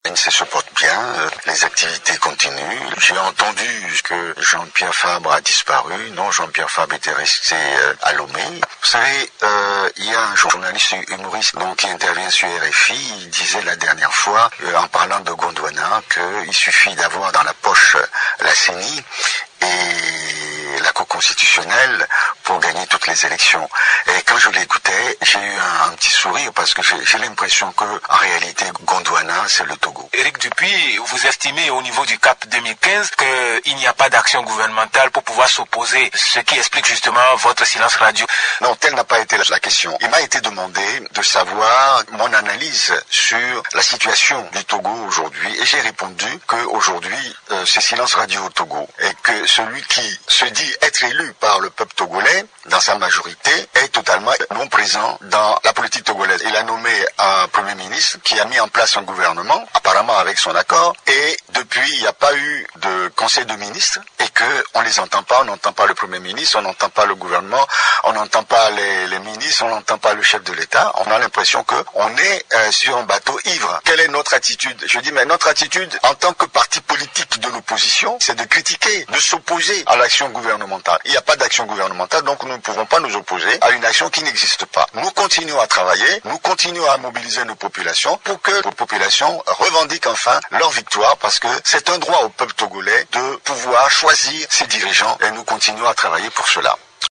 L'ANC se porte bien, les activités continuent. J'ai entendu que Jean-Pierre Fabre a disparu. Non, Jean-Pierre Fabre était resté à Lomé. Vous savez, il y a un journaliste humoriste qui intervient sur RFI. Il disait la dernière fois, en parlant de Gondwana, qu'il suffit d'avoir dans la poche la CENI et la Cour constitutionnelle pour gagner toutes les élections. Et quand je l'écoutais, j'ai eu un petit sourire parce que j'ai l'impression que en réalité Gondwana c'est le Togo. Éric Dupuis, vous estimez au niveau du CAP 2015 qu'il n'y a pas d'action gouvernementale pour pouvoir s'opposer, ce qui explique justement votre silence radio. Non, telle n'a pas été la question. Il m'a été demandé de savoir mon analyse sur la situation du Togo aujourd'hui et j'ai répondu qu'aujourd'hui c'est silence radio au Togo et que celui qui se dit être élu par le peuple togolais dans sa majorité est totalement non présent dans la politique togolaise. Il a nommé un premier ministre qui a mis en place un gouvernement, apparemment avec son accord, et depuis il n'y a pas eu de conseil de ministres et qu'on les entend pas, on n'entend pas le premier ministre, on n'entend pas le gouvernement, on n'entend pas les ministres, on n'entend pas le chef de l'État. On a l'impression qu'on est sur un bateau ivre. Quelle est notre attitude? Je dis, mais notre attitude en tant que parti politique de l'opposition, c'est de critiquer, de s'opposer à l'action gouvernementale. Il n'y a pas d'action gouvernementale, donc nous ne pouvons pas nous opposer à une action qui n'existe pas. Nous continuons à travailler, nous continuons à mobiliser nos populations pour que nos populations revendiquent enfin leur victoire, parce que c'est un droit au peuple togolais de pouvoir choisir ses dirigeants et nous continuons à travailler pour cela.